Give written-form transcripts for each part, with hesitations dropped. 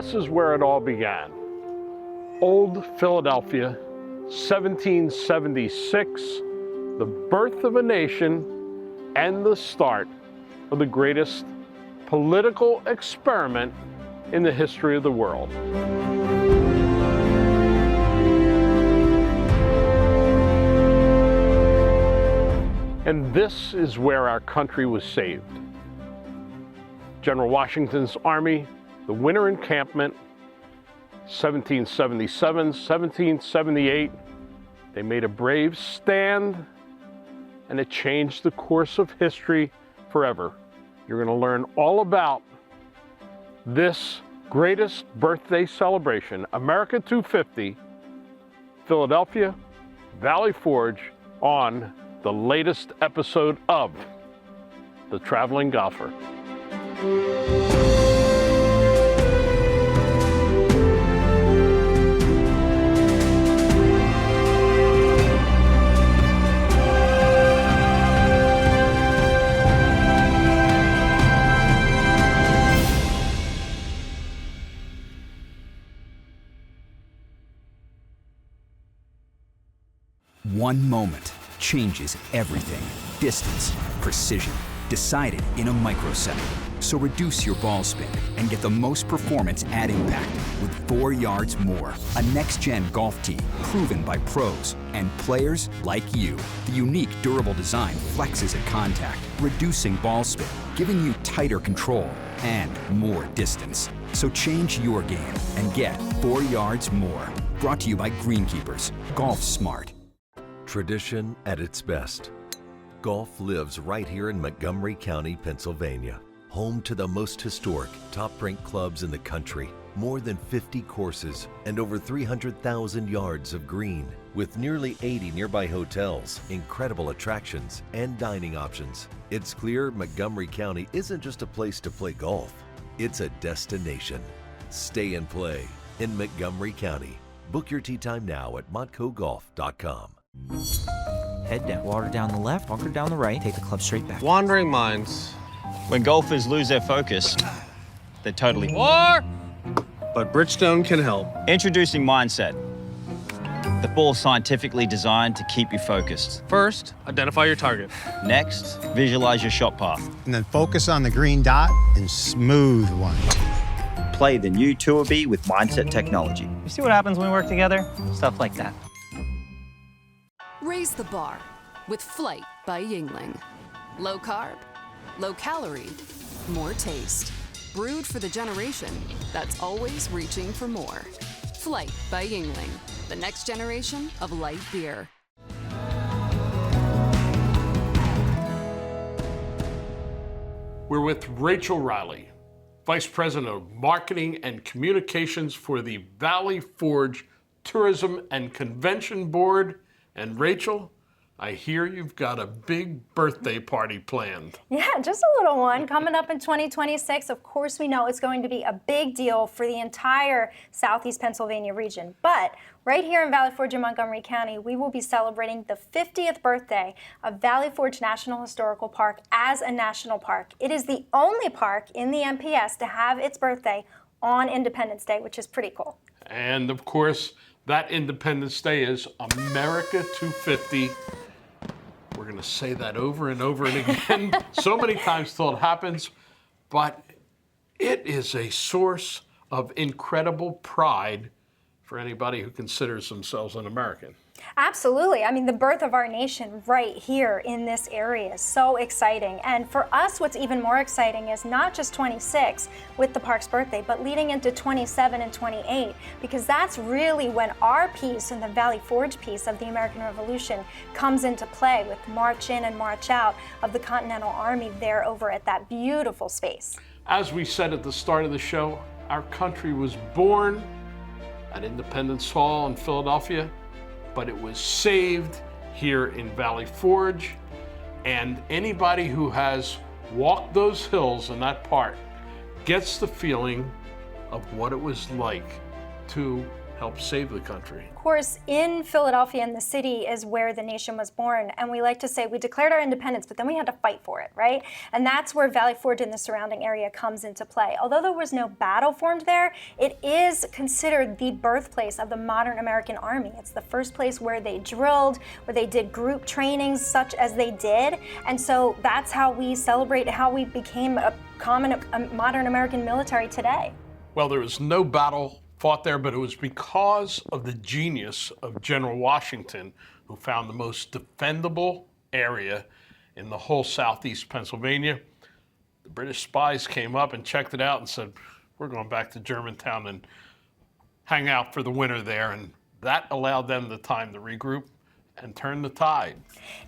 this is where it all began. Old Philadelphia, 1776, the birth of a nation and the start of the greatest political experiment in the history of the world. And this is where our country was saved. General Washington's army, the winter encampment, 1777, 1778, they made a brave stand, and it changed the course of history forever. You're going to learn all about this greatest birthday celebration, America 250, Philadelphia, Valley Forge, on the latest episode of The Traveling Golfer. One moment changes everything. Distance, precision, decided in a microsecond. So reduce your ball spin and get the most performance at impact with 4 yards more. A next-gen golf tee proven by pros and players like you. The unique durable design flexes at contact, reducing ball spin, giving you tighter control and more distance. So change your game and get 4 yards more. Brought to you by Greenkeepers. Golf smart. Tradition at its best. Golf lives right here in Montgomery County, Pennsylvania. Home to the most historic, top-ranked clubs in the country. More than 50 courses and over 300,000 yards of green. With nearly 80 nearby hotels, incredible attractions, and dining options. It's clear Montgomery County isn't just a place to play golf. It's a destination. Stay and play in Montgomery County. Book your tee time now at montcogolf.com. Head down, water down the left, bunker down the right, take the club straight back. Wandering minds. When golfers lose their focus, they're totally... War! But Bridgestone can help. Introducing Mindset, the ball scientifically designed to keep you focused. First, identify your target. Next, visualize your shot path. And then focus on the green dot and smooth one. Play the new Tour B with Mindset technology. You see what happens when we work together? Stuff like that. Raise the bar with Flight by Yingling. Low carb, low calorie, more taste. Brewed for the generation that's always reaching for more. Flight by Yingling, the next generation of light beer. We're with Rachel Riley, Vice President of Marketing and Communications for the Valley Forge Tourism and Convention Board. And Rachel, I hear you've got a big birthday party planned. Yeah, just a little one coming up in 2026. Of course, we know it's going to be a big deal for the entire Southeast Pennsylvania region. But right here in Valley Forge in Montgomery County, we will be celebrating the 50th birthday of Valley Forge National Historical Park as a national park. It is the only park in the MPS to have its birthday on Independence Day, which is pretty cool. And of course, that Independence Day is America 250. We're going to say that over and over and again so many times till it happens, but it is a source of incredible pride for anybody who considers themselves an American. Absolutely. I mean, the birth of our nation right here in this area is so exciting. And for us, what's even more exciting is not just 26 with the park's birthday, but leading into 27 and 28, because that's really when our piece and the Valley Forge piece of the American Revolution comes into play with March in and March out of the Continental Army there over at that beautiful space. As we said at the start of the show, our country was born at Independence Hall in Philadelphia, but it was saved here in Valley Forge. And anybody who has walked those hills in that park gets the feeling of what it was like to helped save the country. Of course, in Philadelphia, in the city, is where the nation was born. And we like to say we declared our independence, but then we had to fight for it, right? And that's where Valley Forge and the surrounding area comes into play. Although there was no battle formed there, it is considered the birthplace of the modern American Army. It's the first place where they drilled, where they did group trainings such as they did. And so that's how we celebrate how we became a modern American military today. Well, there was no battle fought there, but it was because of the genius of General Washington, who found the most defendable area in the whole southeast Pennsylvania. The British spies came up and checked it out and said, we're going back to Germantown and hang out for the winter there. And that allowed them the time to regroup and turn the tide.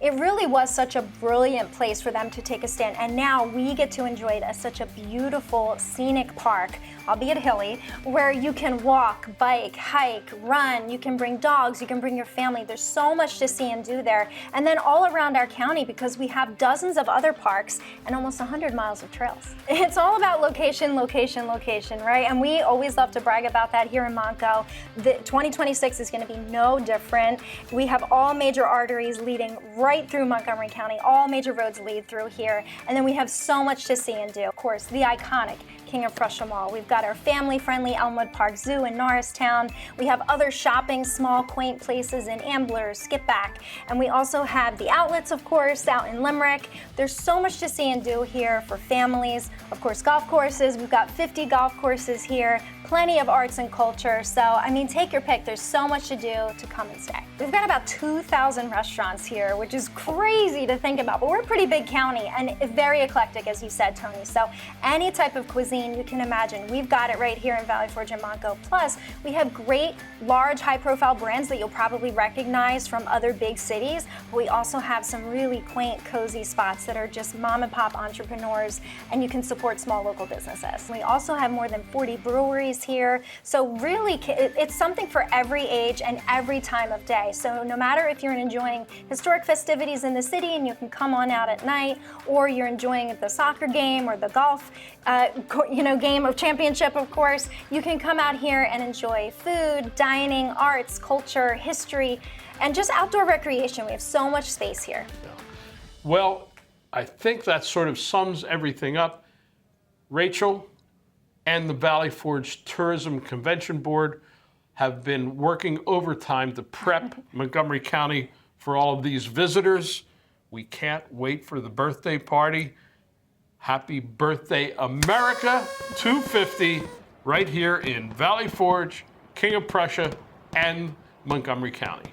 It really was such a brilliant place for them to take a stand, and now we get to enjoy it as such a beautiful scenic park, albeit hilly, where you can walk, bike, hike, run, you can bring dogs, you can bring your family. There's so much to see and do there. And then all around our county, because we have dozens of other parks and almost 100 miles of trails. It's all about location, location, location, right? And we always love to brag about that here in Montco. The 2026 is going to be no different. We have all major arteries leading right through Montgomery County. All major roads lead through here. And then we have so much to see and do. Of course, the iconic King of Prussia Mall. We've got our family-friendly Elmwood Park Zoo in Norristown. We have other shopping, small, quaint places in Ambler, Skipback. And we also have the outlets, of course, out in Limerick. There's so much to see and do here for families. Of course, golf courses. We've got 50 golf courses here. Plenty of arts and culture. So, I mean, take your pick. There's so much to do to come and stay. We've got about 2,000 restaurants here, which is crazy to think about, but we're a pretty big county and very eclectic, as you said, Tony. So any type of cuisine you can imagine, we've got it right here in Valley Forge and Montco. Plus, we have great, large, high-profile brands that you'll probably recognize from other big cities. But we also have some really quaint, cozy spots that are just mom-and-pop entrepreneurs, and you can support small local businesses. We also have more than 40 breweries here. So really, it's something for every age and every time of day. So no matter if you're enjoying historic festivities in the city and you can come on out at night, or you're enjoying the soccer game or the golf game of championship, of course, you can come out here and enjoy food, dining, arts, culture, history, and just outdoor recreation. We have so much space here. Well, I think that sort of sums everything up. Rachel and the Valley Forge Tourism Convention Board have been working overtime to prep Montgomery County for all of these visitors. We can't wait for the birthday party. Happy birthday, America 250, right here in Valley Forge, King of Prussia, and Montgomery County.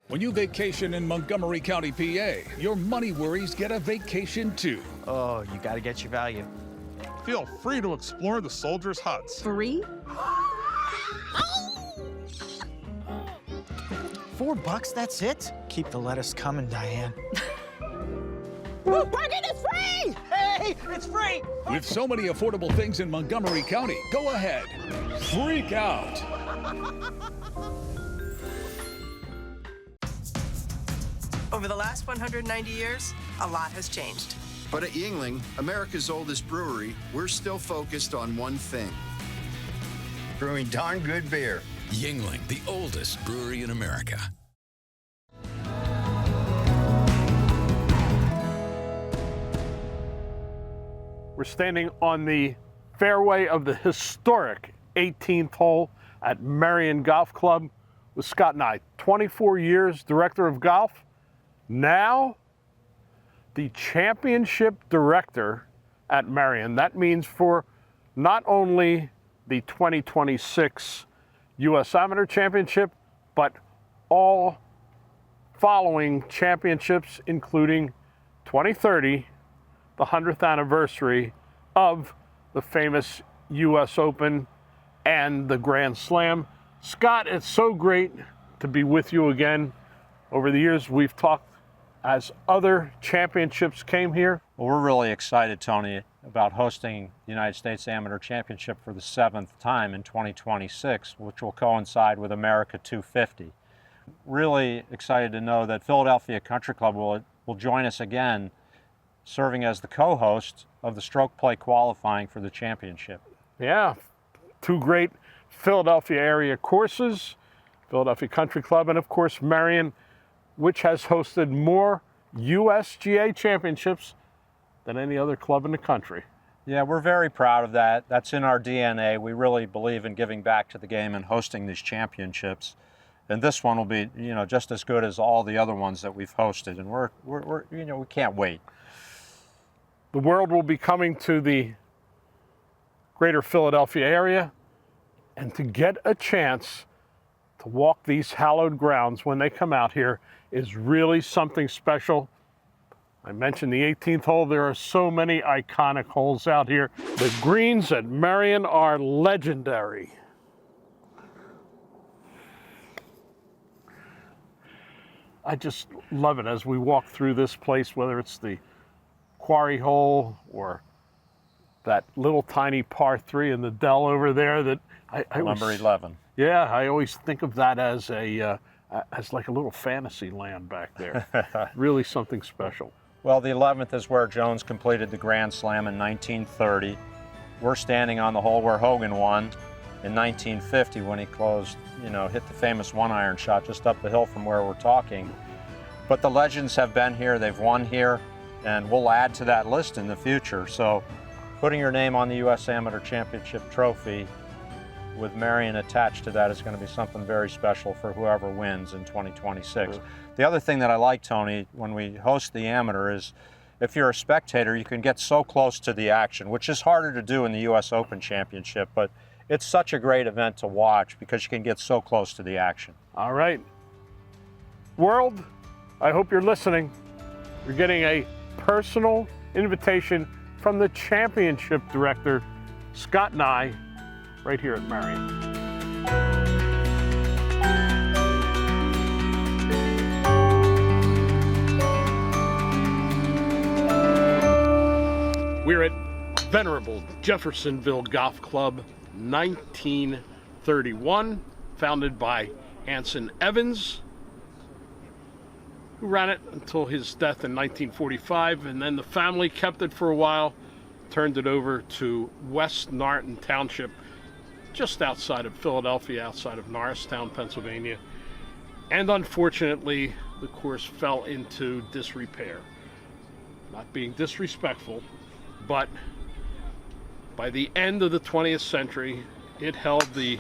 When you vacation in Montgomery County, PA, your money worries get a vacation too. Oh, you gotta get your value. Feel free to explore the soldiers' huts. Free? $4, that's it? Keep the lettuce coming, Diane. Parking is free! Hey, it's free! With so many affordable things in Montgomery County, go ahead, freak out. Over the last 190 years, a lot has changed. But at Yuengling, America's oldest brewery, we're still focused on one thing. Brewing darn good beer. Yuengling, the oldest brewery in America. We're standing on the fairway of the historic 18th hole at Merion Golf Club with Scott Nye, 24 years director of golf, now the championship director at Merion. That means for not only the 2026 U.S. Amateur Championship, but all following championships, including 2030, the 100th anniversary of the famous U.S. Open and the Grand Slam. Scott, it's so great to be with you again. Over the years, we've talked as other championships came here. Well, we're really excited, Tony, about hosting the United States Amateur Championship for the 7th time in 2026, which will coincide with America 250. Really excited to know that Philadelphia Country Club will join us again, serving as the co-host of the stroke play qualifying for the championship. Yeah, two great Philadelphia area courses, Philadelphia Country Club, and of course Merion, which has hosted more USGA championships than any other club in the country. Yeah, we're very proud of that. That's in our DNA. We really believe in giving back to the game and hosting these championships. And this one will be, just as good as all the other ones that we've hosted. And we're we can't wait. The world will be coming to the greater Philadelphia area, and to get a chance to walk these hallowed grounds when they come out here is really something special. I mentioned the 18th hole. There are so many iconic holes out here. The greens at Merion are legendary. I just love it as we walk through this place, whether it's the quarry hole or that little tiny par 3 in the dell over there that Number 11. Yeah, I always think of that as as like a little fantasy land back there. Really something special. Well, the 11th is where Jones completed the Grand Slam in 1930. We're standing on the hole where Hogan won in 1950 when he hit the famous 1-iron shot just up the hill from where we're talking. But the legends have been here, they've won here, and we'll add to that list in the future. So putting your name on the U.S. Amateur Championship trophy with Merion attached to that is going to be something very special for whoever wins in 2026. Sure. The other thing that I like, Tony, when we host the Amateur is if you're a spectator, you can get so close to the action, which is harder to do in the U.S. Open Championship, but it's such a great event to watch because you can get so close to the action. All right. World, I hope you're listening. You're getting a personal invitation from the championship director, Scott Nye, right here at Merion. We're at venerable Jeffersonville Golf Club, 1931, founded by Anson Evans, who ran it until his death in 1945, and then the family kept it for a while, turned it over to West Norton Township, just outside of Philadelphia, outside of Norristown, Pennsylvania. And unfortunately, the course fell into disrepair. Not being disrespectful, but by the end of the 20th century, it held the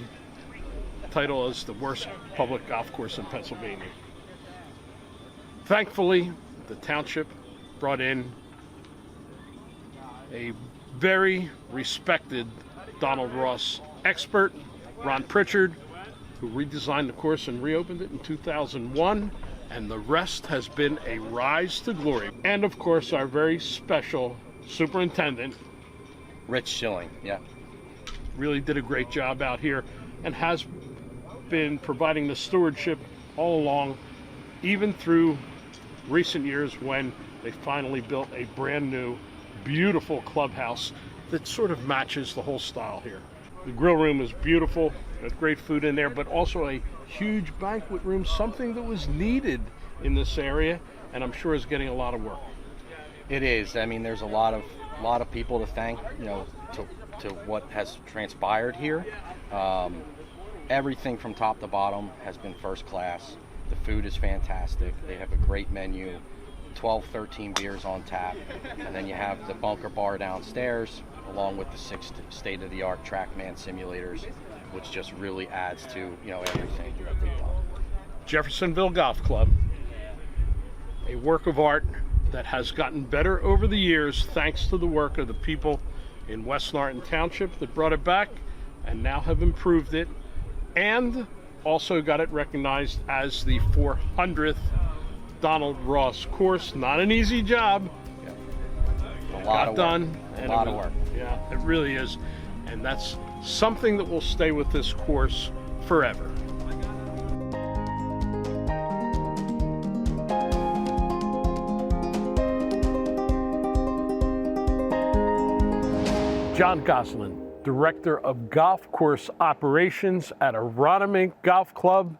title as the worst public golf course in Pennsylvania. Thankfully, the township brought in a very respected Donald Ross expert, Ron Pritchard, who redesigned the course and reopened it in 2001, and the rest has been a rise to glory. And of course, our very special superintendent, Rich Schilling, yeah. Really did a great job out here and has been providing the stewardship all along, even through recent years when they finally built a brand new, beautiful clubhouse that sort of matches the whole style here. The grill room is beautiful, there's great food in there, but also a huge banquet room, something that was needed in this area, and I'm sure is getting a lot of work. It is. I mean, there's a lot of people to thank, to what has transpired here. Everything from top to bottom has been first class. The food is fantastic. They have a great menu, 12, 13 beers on tap, and then you have the bunker bar downstairs, along with the 6 state-of-the-art TrackMan simulators, which just really adds to everything that they've done. Jeffersonville Golf Club, a work of art that has gotten better over the years thanks to the work of the people in West Norton Township that brought it back and now have improved it, and also got it recognized as the 400th Donald Ross course. Not an easy job. A lot of done. A lot of work. Yeah, it really is. And that's something that will stay with this course forever. John Goslin, Director of Golf Course Operations at Aronimink Golf Club,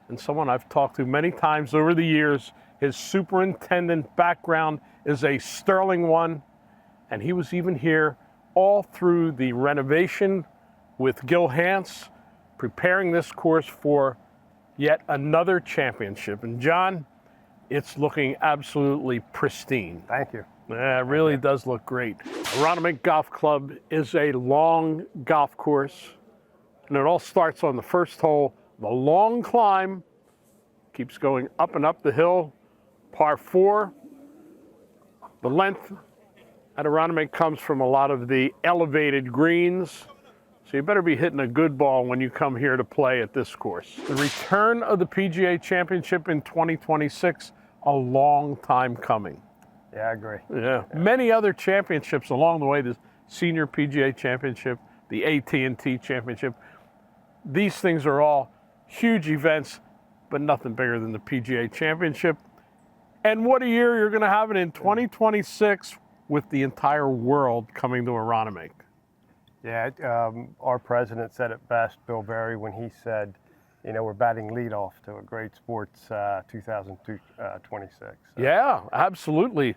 and someone I've talked to many times over the years. His superintendent background is a sterling one, and he was even here all through the renovation with Gil Hanse, preparing this course for yet another championship. And John, it's looking absolutely pristine. Thank you. Yeah, it really does look great. Aronimink Golf Club is a long golf course, and it all starts on the first hole. The long climb keeps going up and up the hill. Par 4. The length at Aronimink comes from a lot of the elevated greens, so you better be hitting a good ball when you come here to play at this course. The return of the PGA Championship in 2026, a long time coming. Yeah, I agree. Yeah. Many other championships along the way, the Senior PGA Championship, the AT&T Championship. These things are all huge events, but nothing bigger than the PGA Championship. And what a year you're going to have it in 2026 with the entire world coming to Aronimink. Yeah, our president said it best, Bill Berry, when he said, you know, we're batting leadoff to a great sports 2026. So. Yeah, absolutely.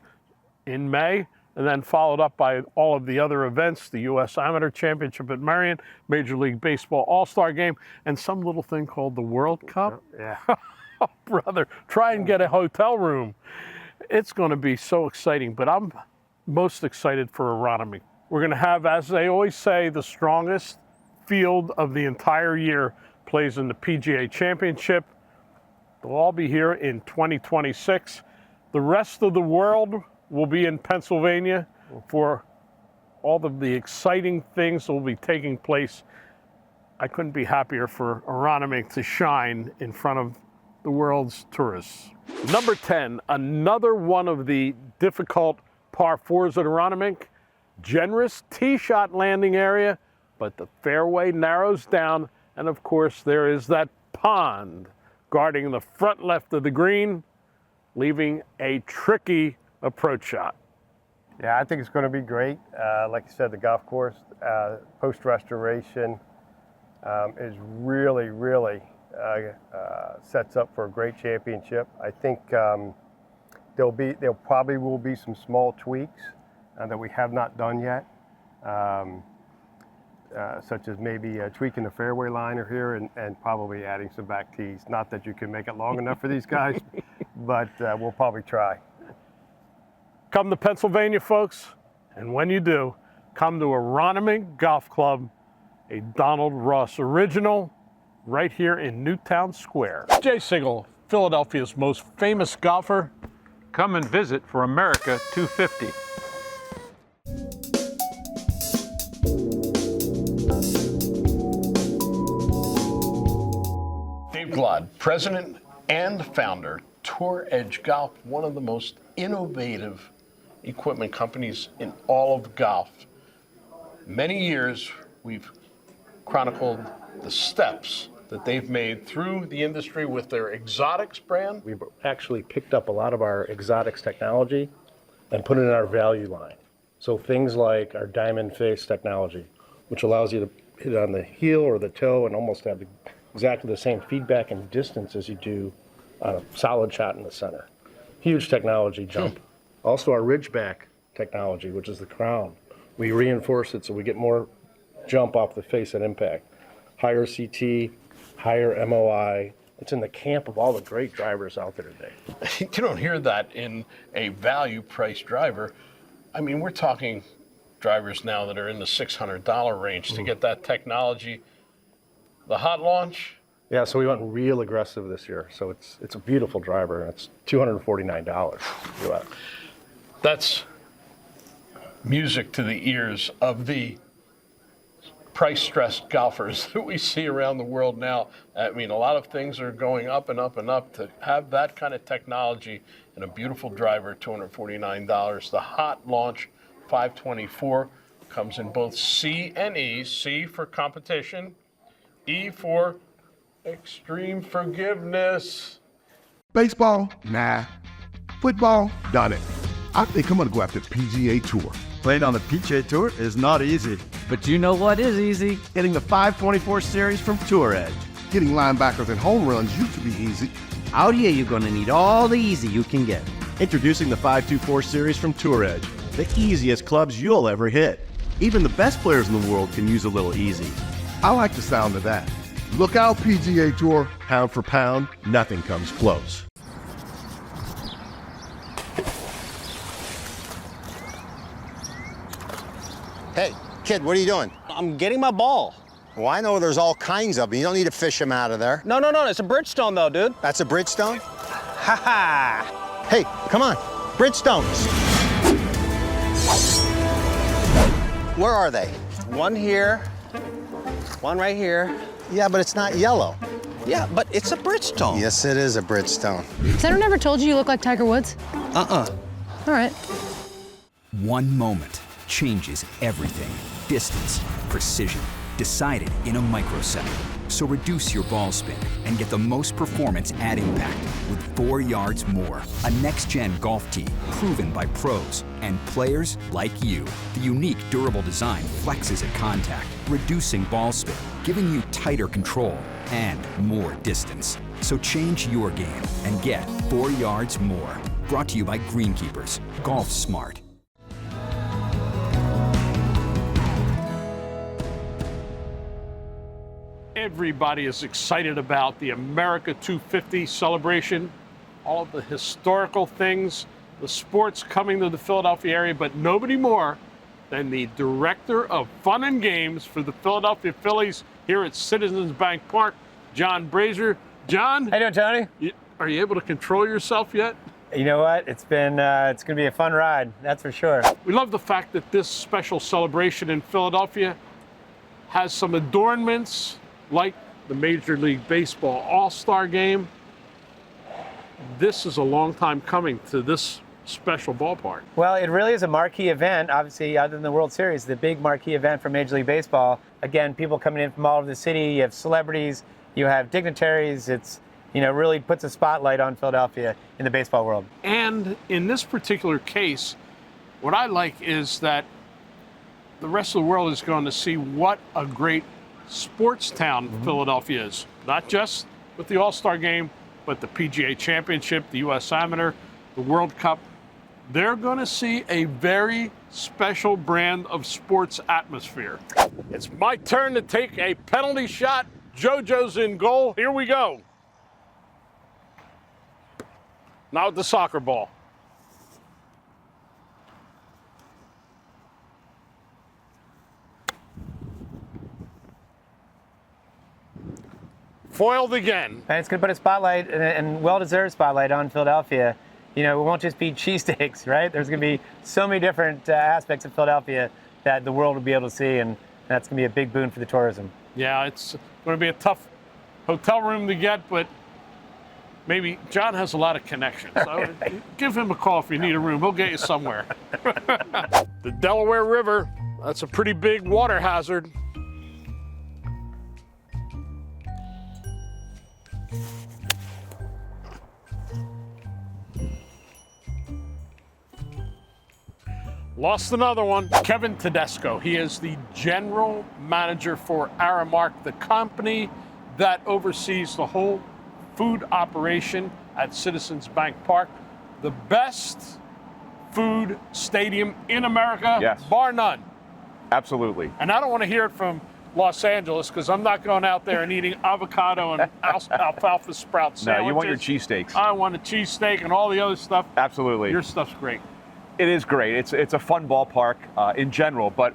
In May, and then followed up by all of the other events, the U.S. Amateur Championship at Marion, Major League Baseball All-Star Game, and some little thing called the World Cup. Yeah. Oh, brother, try and get a hotel room. It's going to be so exciting, but I'm most excited for Aronimink. We're going to have, as they always say, the strongest field of the entire year plays in the PGA Championship. They'll all be here in 2026. The rest of the world will be in Pennsylvania for all of the exciting things that will be taking place. I couldn't be happier for Aronimink to shine in front of the world's tourists. Number 10, another one of the difficult par 4s at Aronimink. Generous tee shot landing area, but the fairway narrows down, and of course there is that pond guarding the front left of the green, leaving a tricky approach shot. Yeah, I think it's going to be great. Like you said, the golf course post-restoration is really sets up for a great championship. I think there probably will be some small tweaks that we have not done yet, such as maybe tweaking the fairway liner here and probably adding some back tees. Not that you can make it long enough for these guys, but we'll probably try. Come to Pennsylvania, folks, and when you do, come to Aronimink Golf Club, a Donald Ross original, right here in Newtown Square. Jay Sigel, Philadelphia's most famous golfer. Come and visit for America 250. Dave Glod, president and founder, Tour Edge Golf, one of the most innovative equipment companies in all of golf. Many years we've chronicled the steps that they've made through the industry with their Exotics brand. We've actually picked up a lot of our Exotics technology and put it in our value line. So things like our diamond face technology, which allows you to hit on the heel or the toe and almost have exactly the same feedback and distance as you do on a solid shot in the center. Huge technology jump. Also our Ridgeback technology, which is the crown. We reinforce it so we get more jump off the face at impact. Higher CT, higher MOI. It's in the camp of all the great drivers out there today. You don't hear that in a value price driver. I mean, we're talking drivers now that are in the $600 range to get that technology. The hot launch? Yeah, so we went real aggressive this year. So it's a beautiful driver, and it's $249 US. That's music to the ears of the price-stressed golfers that we see around the world now. I mean, a lot of things are going up and up and up. To have that kind of technology and a beautiful driver, $249. The hot launch, $524, comes in both C and E. C for competition, E for extreme forgiveness. Baseball? Nah. Football? Done it. I think I'm going to go after the PGA Tour. Playing on the PGA Tour is not easy. But you know what is easy? Hitting the 524 series from Tour Edge. Getting linebackers and home runs used to be easy. Out here, you're going to need all the easy you can get. Introducing the 524 series from Tour Edge. The easiest clubs you'll ever hit. Even the best players in the world can use a little easy. I like the sound of that. Look out, PGA Tour. Pound for pound, nothing comes close. Hey, kid, what are you doing? I'm getting my ball. Well, I know there's all kinds of them. You don't need to fish them out of there. No, it's a Bridgestone though, dude. That's a Bridgestone? Ha ha! Hey, come on. Bridgestones. Where are they? One here, one right here. Yeah, but it's not yellow. Yeah, but it's a Bridgestone. Yes, it is a Bridgestone. Has anyone ever told you look like Tiger Woods? Uh-uh. All right. One moment changes everything. Distance, precision, decided in a microsecond. So reduce your ball spin and get the most performance at impact with 4 yards more. A next-gen golf tee proven by pros and players like you. The unique durable design flexes at contact, reducing ball spin, giving you tighter control and more distance. So change your game and get 4 yards more. Brought to you by Greenkeepers. Golf Smart. Everybody is excited about the America 250 celebration, all of the historical things, the sports coming to the Philadelphia area, but nobody more than the director of fun and games for the Philadelphia Phillies here at Citizens Bank Park, John Brazier. John? How you doing, Tony? Are you able to control yourself yet? You know what? It's going to be a fun ride, that's for sure. We love the fact that this special celebration in Philadelphia has some adornments like the Major League Baseball All-Star Game. This is a long time coming to this special ballpark. Well, it really is a marquee event, obviously, other than the World Series, the big marquee event for Major League Baseball. Again, people coming in from all over the city, you have celebrities, you have dignitaries. It's, really puts a spotlight on Philadelphia in the baseball world. And in this particular case, what I like is that the rest of the world is going to see what a great sports town Philadelphia is. Not just with the All-Star Game, but the PGA Championship, the U.S. Amateur, the World Cup. They're going to see a very special brand of sports atmosphere. It's my turn to take a penalty shot. JoJo's in goal. Here we go. Now with the soccer ball. Foiled again. And it's going to put a spotlight, and well-deserved spotlight, on Philadelphia. It won't just be cheesesteaks, right? There's going to be so many different aspects of Philadelphia that the world will be able to see, and that's going to be a big boon for the tourism. Yeah, it's going to be a tough hotel room to get, but maybe John has a lot of connections. So give him a call if you need a room. He'll get you somewhere. The Delaware River, that's a pretty big water hazard. Lost another one. Kevin Tedesco. He is the general manager for Aramark, the company that oversees the whole food operation at Citizens Bank Park. The best food stadium in America, yes, bar none. Absolutely. And I don't want to hear it from Los Angeles because I'm not going out there and eating avocado and alfalfa sprout sandwiches. No, you want your cheesesteaks. I want a cheesesteak and all the other stuff. Absolutely. Your stuff's great. It is great. It's a fun ballpark in general, but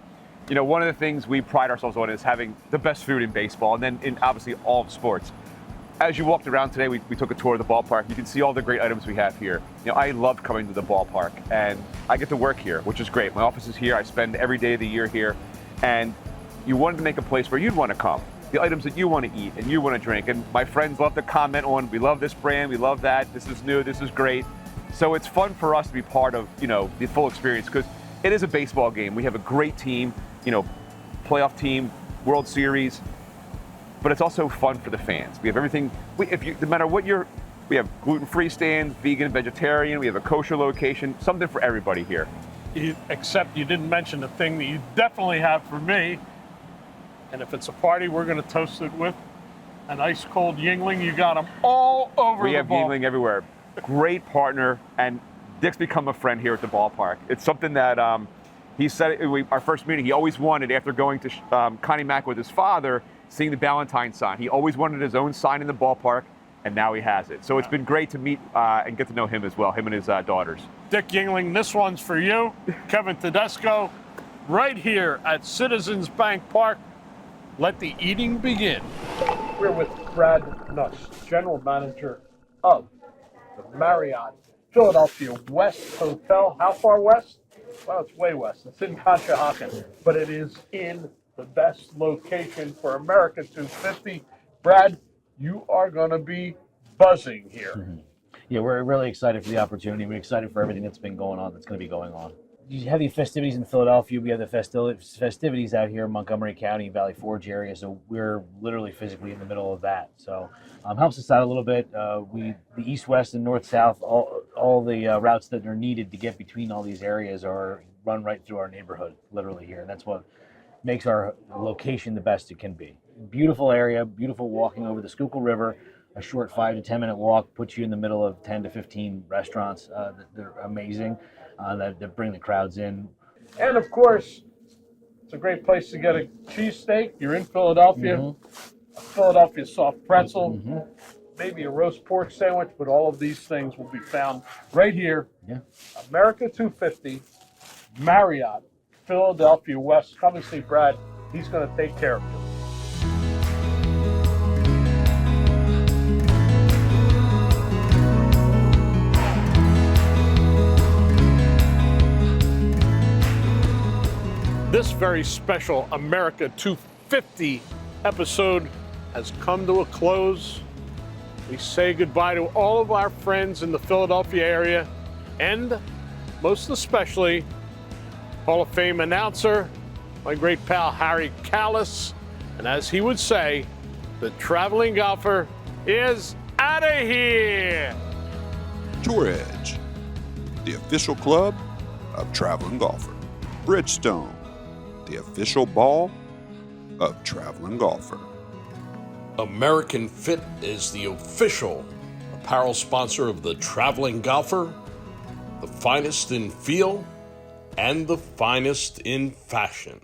one of the things we pride ourselves on is having the best food in baseball, and then in obviously all of sports. As you walked around today, we took a tour of the ballpark. You can see all the great items we have here. I love coming to the ballpark, and I get to work here, which is great. My office is here. I spend every day of the year here, and you wanted to make a place where you'd want to come. The items that you want to eat and you want to drink, and my friends love to comment on, we love this brand, we love that, this is new, this is great. So it's fun for us to be part of, the full experience, because it is a baseball game. We have a great team, playoff team, World Series, but it's also fun for the fans. We have everything. No matter what we have gluten-free stands, vegan, vegetarian. We have a kosher location, something for everybody here. Except you didn't mention the thing that you definitely have for me. And if it's a party, we're going to toast it with an ice cold Yuengling. You got them all over the ball. We have Yuengling everywhere. Great partner, and Dick's become a friend here at the ballpark. It's something that he said our first meeting he always wanted after going to Connie Mack with his father. seeing the Ballantyne sign. He always wanted his own sign in the ballpark, and now he has it. So it's been great to meet and get to know him as well, him and his daughters. Dick Yingling, this one's for you. Kevin Tedesco, right here at Citizens Bank Park. Let the eating begin. We're with Brad Nuss, General Manager of the Marriott Philadelphia West Hotel. How far west? Well, it's way west. It's in Conshohocken, but it is in the best location for America 250. Brad, you are going to be buzzing here. Yeah, we're really excited for the opportunity. We're excited for everything that's been going on, that's going to be going on. You have the festivities in Philadelphia. We have the festivities out here in Montgomery County, Valley Forge area. So we're literally physically in the middle of that. So helps us out a little bit. The east, west, and north, south, all the routes that are needed to get between all these areas are run right through our neighborhood, literally here. And that's what makes our location the best it can be. Beautiful area, beautiful walking over the Schuylkill River. A short 5 to 10 minute walk puts you in the middle of 10 to 15 restaurants. They're amazing. That bring the crowds in. And of course, it's a great place to get a cheesesteak. You're in Philadelphia, a Philadelphia soft pretzel, maybe a roast pork sandwich, but all of these things will be found right here. America 250, Marriott, Philadelphia West. Come and see Brad. He's going to take care of you. This very special America 250 episode has come to a close. We say goodbye to all of our friends in the Philadelphia area, and most especially Hall of Fame announcer, my great pal Harry Kalas. And as he would say, the traveling golfer is out of here. Tour Edge, the official club of traveling golfer. Bridgestone, the official ball of traveling golfer. American Fit is the official apparel sponsor of the Traveling Golfer, the finest in feel and the finest in fashion.